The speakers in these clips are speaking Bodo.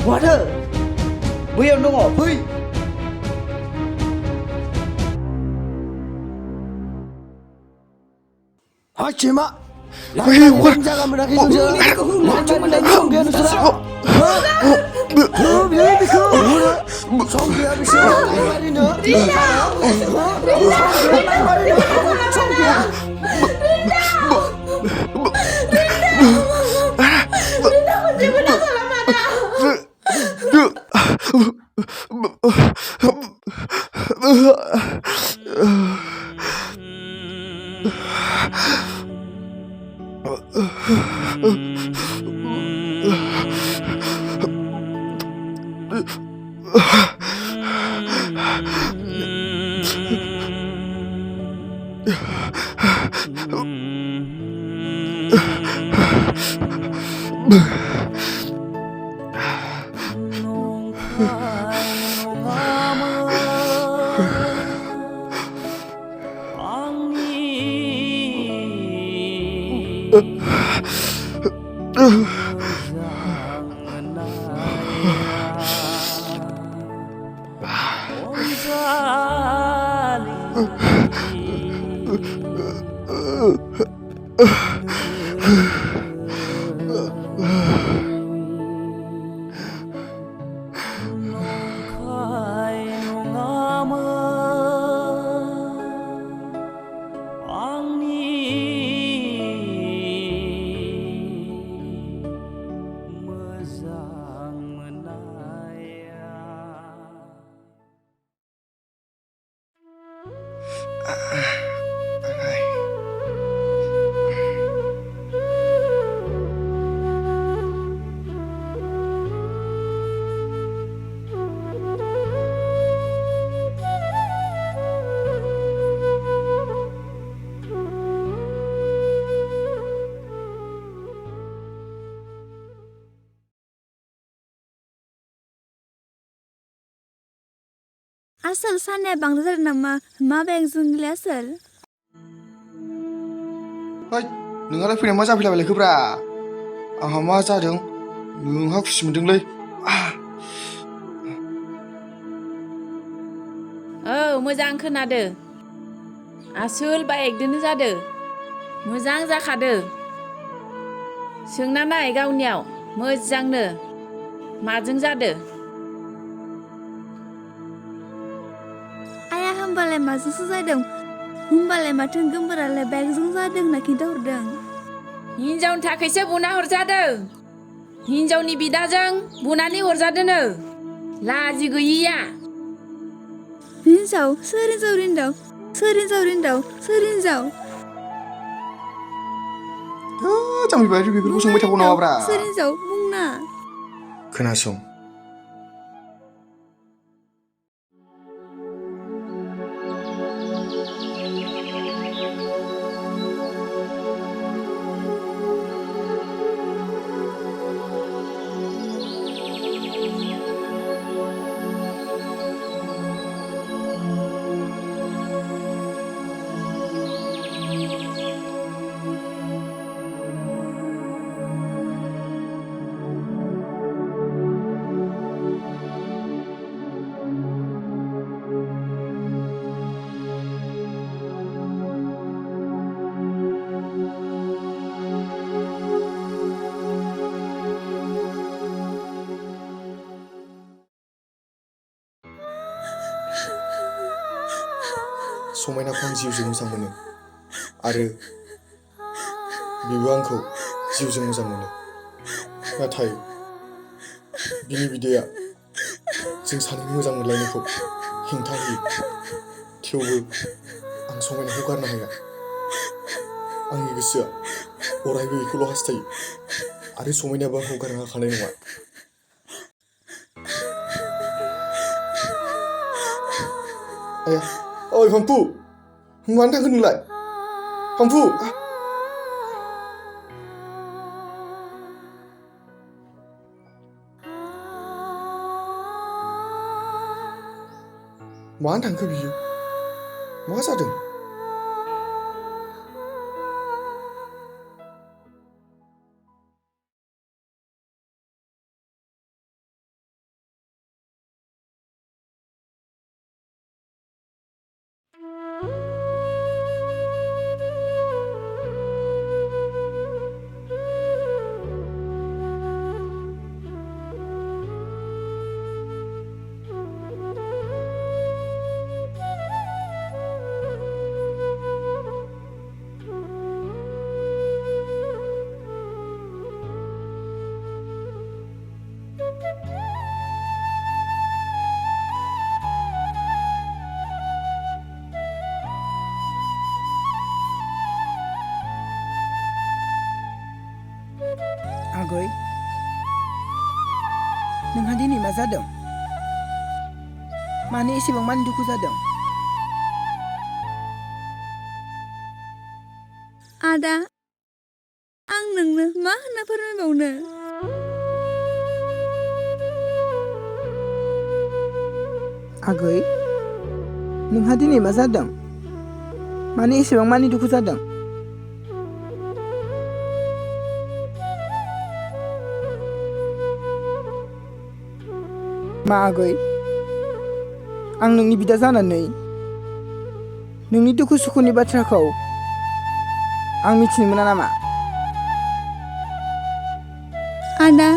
Water बैयाव दङ फै हाय चिमा लांदां जागा मोनाखै नोंसोर लांदां मोननायनि सम गैया नोंसोरा बिलाय बेखौ सम गैया बिसोर मारिनो सम गैया आसल सानाया बांद्राय जादों नामा मा बेगजों गैला आसल है नोंहालाय फैनाय मा जाफैलाबायलायखोब्रा आंहा मा जादों नोंहा खुसि मोनदोंलै औ मोजां खोनादो आसोल बाइकदोनो जादो मोजां जाखादो सोंना नाय गावनियाव मोजांनो माजों जादो आया होमबालाय माजोंसो जादों होमबालाय माथो गोमबोरालाय बेगजों जादों होनना खिन्थाहरदों हिनजावनि थाखायसो बुना हरजादों हिनजावनि बिदाजों बुनानै हरजादोनो लाजि गैयिया हिनजाव सोर हिनजाव सोर हिनजाव जामबिबाय बेफोरखौ सोंबाय थाबाव नामाब्रा सोर हिनजाव बुंना खोनासं समायनाखौ आं जिउजों मोजां मोनो आरो बिबो आंखौ जिउजों मोजां मोनो नाथाय बिनि बिदाया जों सानैनि मोजां मोनलायनायखौ हेंथा होयो थेवबो आं समायनाखौ गारनो हाया आंनि गोसोआ अरायबो बेखौल' हास्थायो आरो समायनायाबो आंखौ गारनो हाखानाय नङा आया ओइ फांफु मानो थांखो नोंलाय फांफु मानो थांखो बियो मा जादों आगै नोंहा दिनै मा जादों मानो एसेबां मानि दुखु जादों आदा आं नोंनो मा होनना फोरमायबावनो आगै नोंहा दिनै मा जादों मानो एसेबां मानि दुखु जादों मा आगै आं नोंनि बिदा जानानै नोंनि दुखु सुखुनि बाथ्राखौ आं मिथिनो मोना नामा आदा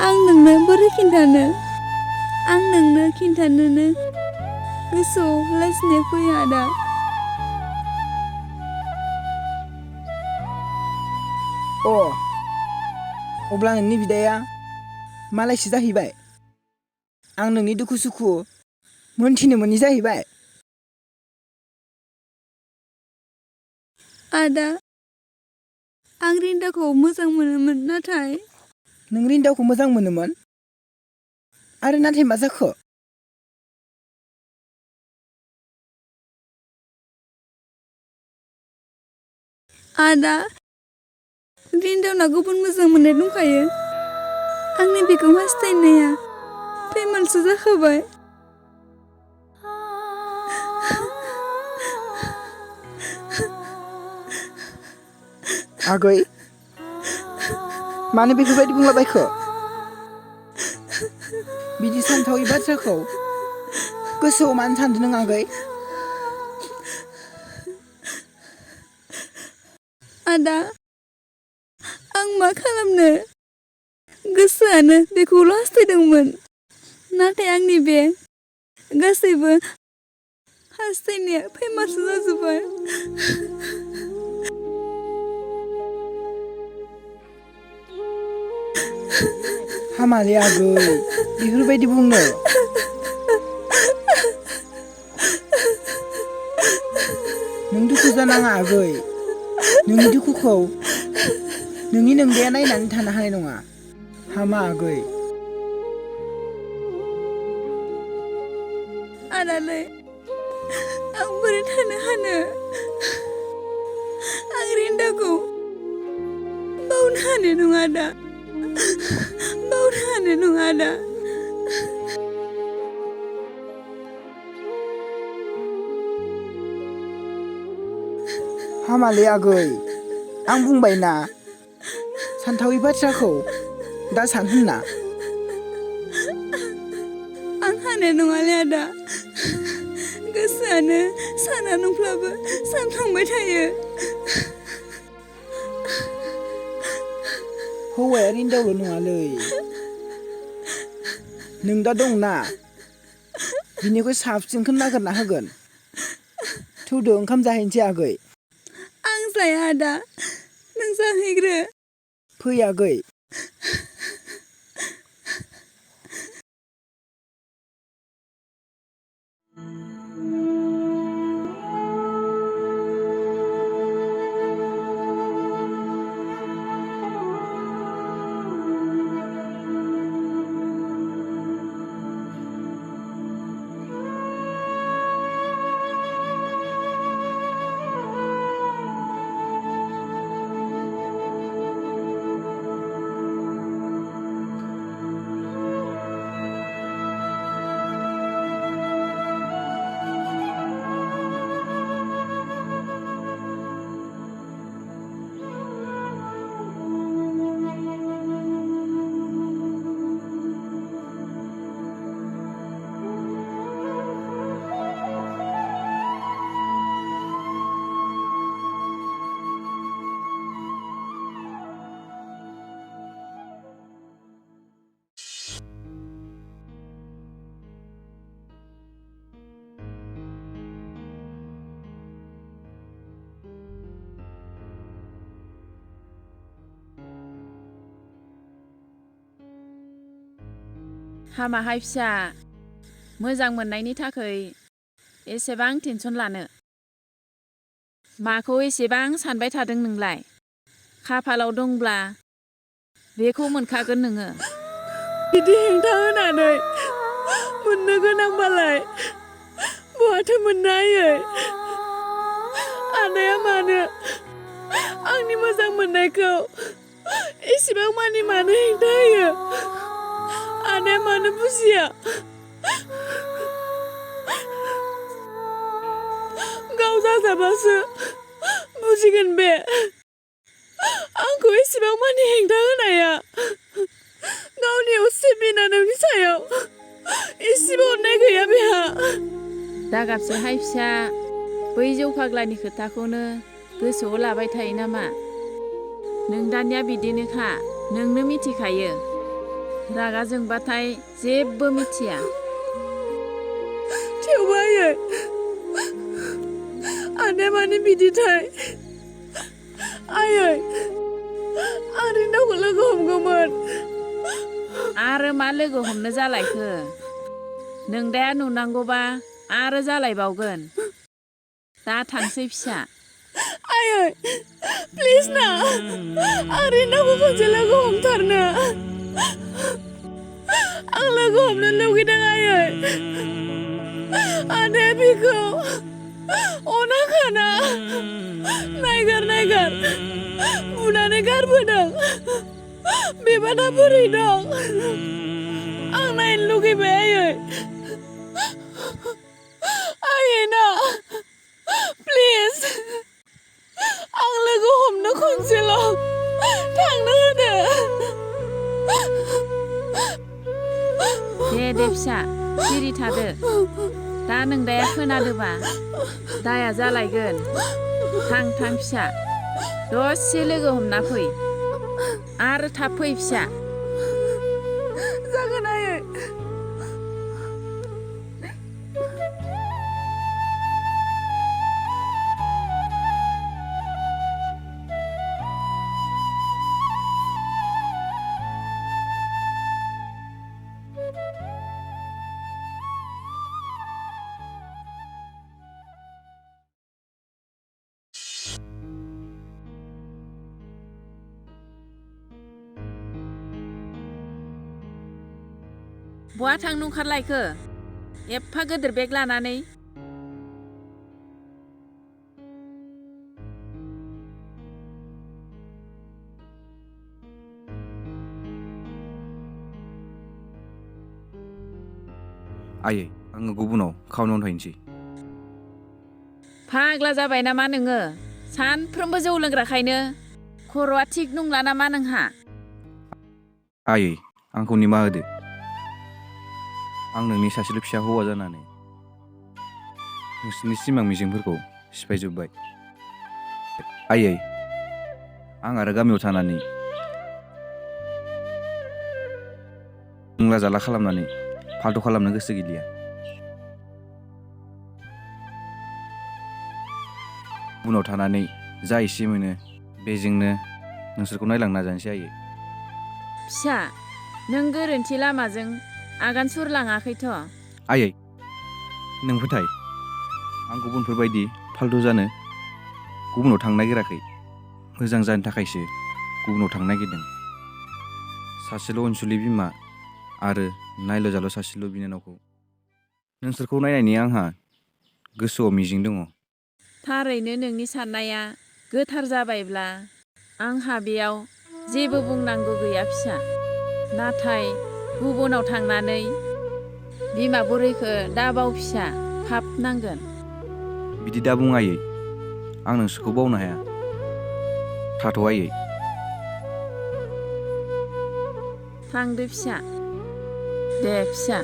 आं नोंनो बोरै खिन्थानो आं नोंनो खिन्थानोनो गोसोआव लाजिनाय फैयो आदा अब्ला नोंनि बिदाया मालायसो जाहैबाय आं नोंनि दुखु सुखु मोनथिनो मोनि जाहैबाय आदा आं रिन्दाखौ मोजां मोनोमोन नाथाय नों रिन्दावखौ मोजां मोनोमोन आरो नाथाय मा जाखो आदा रिन्दावना गुबुन मोजां मोननाय दंखायो आंनि बेखौ हास्थायनाया फेमालसो जाखाबाय आगै मानो बेफोरबायदि बुंलाबायखो बिदि सानथावै बाथ्राखौ गोसोआव मानो सानदों नों आगै आदा आं मा खालामनो गोसोआनो बेखौल' हास्थायदोंमोन नाथाय आंनि बे गासैबो हास्थायनाया फेमालसो जाजोब्बाय हामालै आगै बेफोरबायदि बुंनो नों दुखु जानाङा आगै नोंनि दुखुखौ नोंनि नोंदाया नायनानै थानो हानाय नङा हामा आगै आदालै आं बोरै थानो हानो आं रिन्दाखौ बावनो हानाय नङा दा बावनो हानाय नङा दा हामालै आगै आं बुंबाय ना सानथावै बाथ्राखौ दा सान होनना आं हानाय नङालै आदा गोसोआनो साना नंब्लाबो सानफ्लांबाय थायो हौवाया रिन्दावल' नङालै नों दा दंना बिनिख्रुइ साबसिनखौ नागिरना होगोन थौदो ओंखाम जाहैनोसै आगै आं जाया आदा नों जाहैग्रो फै आगै हामाहाय फिसा मोजां मोननायनि थाखाय एसेबां टेनसन लानो माखौ एसेबां सानबाय थादों नोंलाय खाफालाव दंब्ला बेखौ मोनखागोन नोङो। बिदि हेंथा होनानै मोननो गोनांबालाय बहाथो मोननो आयै? आदाया मानो आंनि मोजां मोननायखौ एसेबां मानि मानो हेंथा होयो? आदाया मानो बुजिया? गाव जाजाबासो बुजिगोन बे। आंखौ एसेबां मानि हेंथा होनाया गावनि असे बिनानावनि सायाव एसेबो अननाय गैया बेहा। दागाबसोहाय फिसा, बै जौ फाग्लानि खोथाखौनो गोसोआव लाबाय थायो नामा? नों दानिया बिदिनोखा, नोंनो मिथिखायो। रागा जोंबाथाय जेबो मिथिया। थेवबो आयै, आदाया मानो बिदिथाय? आयै, आं रिनावखौ लोगो हमगौमोन। आरो मा लोगो हमनो जालायखो? नों दा नुनांगौबा आरो जालायबावगोन। दा थांसै फिसा। आयै, प्लिज ना, आं रिनावखौ खनसे लोगो हमथारनो। आं लोगो हमनो लुगैदों आयै। आदाया बिखौ अनाखाना नायगार बुनानै गारबोदों। बेबा दा बोरै दं? आं नायनो लुगैबाय आयै। आयै ना, प्लिज, आं लोगो हमनो खनसेल' थांनो होदो। दे फिसा, सिरि थादो। दा नों दाया खोनादोबा दाया जालायगोन। थां फिसा, दसे लोगो हमना फै। आरो थाब फै फिसा। जागोन आयै। बहा थांनो ओंखारलायखो? एफा गोदोर बेग लानानै? आयै, आङो गुबुनाव खामानियाव थाहैनोसै। फाग्ला जाबाय नामा नोङो? सानफ्रोमबो जौ लोंग्राखायनो खर'आ थिग नंला नामा नोंहा? आयै, आंखौ निमाहा होदो। आं नोंनि सासेल' फिसा हौवा जानानै नोंसोरनि सिमां मिजिंफोरखौ सिफायजोब्बाय। आयै, आं आरो गामियाव थानानै लोंला जाला खालामनानै फाल्थु खालामनो गोसो गैलिया। गुबुनाव थानानै जा एसे मोनो बेजोंनो नोंसोरखौ नायलांनो नाजानोसै आयै। फिसा, नों गोरोन्थि लामाजों आगान सुरलाङाखैथ'। आयै, नों फोथाय, आं गुबुनफोर बायदि फाल्थु जानो गुबुनाव थांनो नागिराखै। मोजां जानो थाखायसो गुबुनाव थांनो नागिरदों। सासेल' अनसुलि बिमा आरो नायल' जाल' सासेल' बिनानावखौ नोंसोरखौ नायनायनि आंहा गोसोआव मिजिं दङ। थारैनो नोंनि साननाया गोथार जाबायब्ला आंहा बेयाव जेबो बुंनांगौ गैया फिसा। नाथाय गुबुनाव थांनानै बिमा बुरैखो दाबाव फिसा, पाप नांगोन। बिदि दा बुं आयै, आं नोंसोरखौ बावनो हाया। थाथ' आयै। थांदो फिसा। दे फिसा।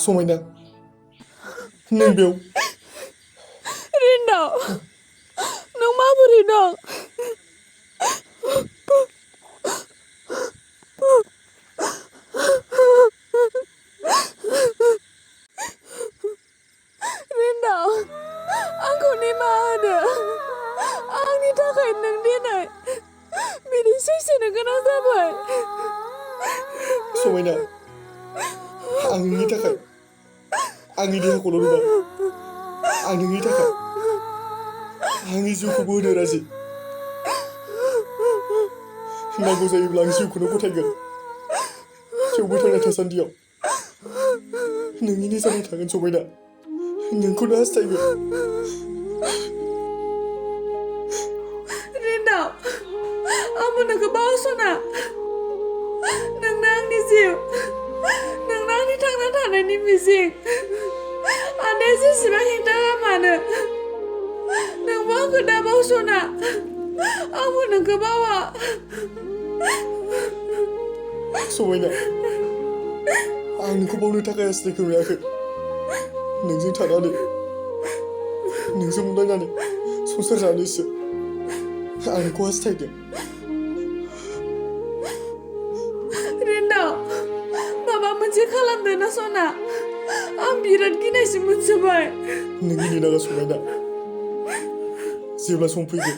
समायना नों बेयाव रिन्दाव नों माबोरै दं रिन्दाव आंखौ निमाहा होदो आंनि थाखाय नों दिनै बिदि सैसोनो गोनां जाबाय समायना आं नोंनि थाखाय आंनि देहाखौल' नङा आं नोंनि थाखाय आंनि जिउखौबो होनो राजि नांगौ जायोब्ला आं जिउखौनो गथायगोन थेवबो थांना थासान्दियाव नोंनिनो जाना थागोन समायना नोंखौनो हास्थायगोन रिन्दाव आंबो नोंखौ बावसना नोंनो आंनि जिउ नोंनो आंनि थांना थानायनि मिजिं आदाया जेसेबां हेंथा होआ मानो नोंबो आंखौ दा बावसना आंबो नोंखौ बावा समायना आं नोंखौ बावनो थाखाय हास्थायखौ नुवाखै नोंजों थानानै नोंजों मोनलायनानै संसार जानोसो आं नोंखौ हास्थायदों रिन्दाव माबा मोनसे खालामदो ना सना आं बिराद गिनायसो मोनजोब्बाय नों गिनो नाङा समायना जेब्ला सम फैगोन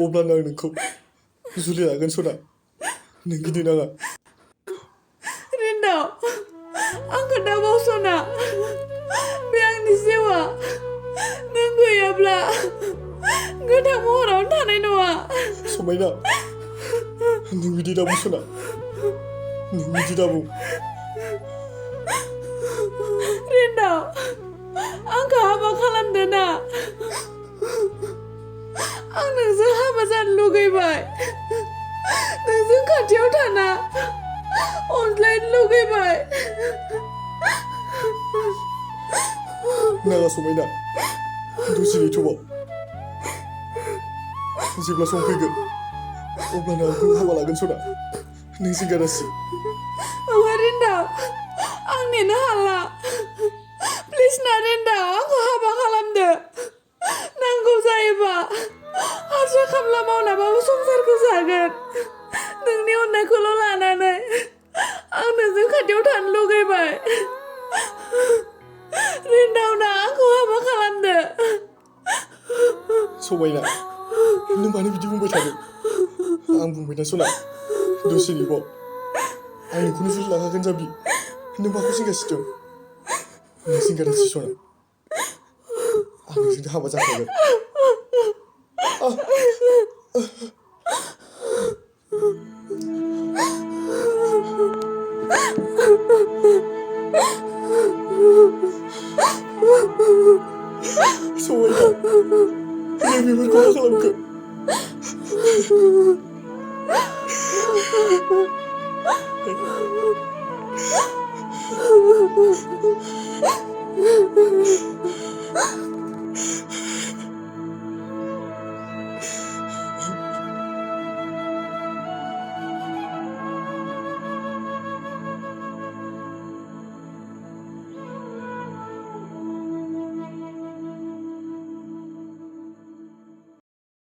अब्लानो आं नोंखौ जुलि लागोन सना नों गिनो नाङा रिन्दाव आंखौ दा बावसना बे आंनि जिउआ नों गैयाब्ला गोथां महरावनो थानाय नङा समायना नों बिदि दाबुं सना नों बिदि दाबुं रिन्दाव आंखौ हाबा खालामदो ना आं नोंजों हाबा जानो लुगैबाय नोंजों खाथियाव थाना अनज्लायनो लुगैबाय नाङा समायना दसे नेथ'बाव जेब्ला सम फैगोन अब्लानो आंखौ हाबा लागोन सना नों जिंगारासि रिन्दाव आं नेनो हाला प्लिज ना रिन्दाव आंखौ हाबा खालामदो नांगौ जायोबा हाजिरा खामला मावनाबाबो संसारखौ जागोन नोंनि अननायखौल' लानानै आं नोंजों खाथियाव थानो लुगैबाय रिन्दाव ना आंखौ हाबा खालामदो समायना नों मानो बिदि बुंबाय थादों आं बुंबाय ना सना दसे नेबाव आं नोंखौनो जुलि लाखागोन जाबि नों माखौ जिंगासिदों नों जिंगारासि सना आं नोंजों हाबा जाखागोन समायना नों बेफोरखौ मा खालामखो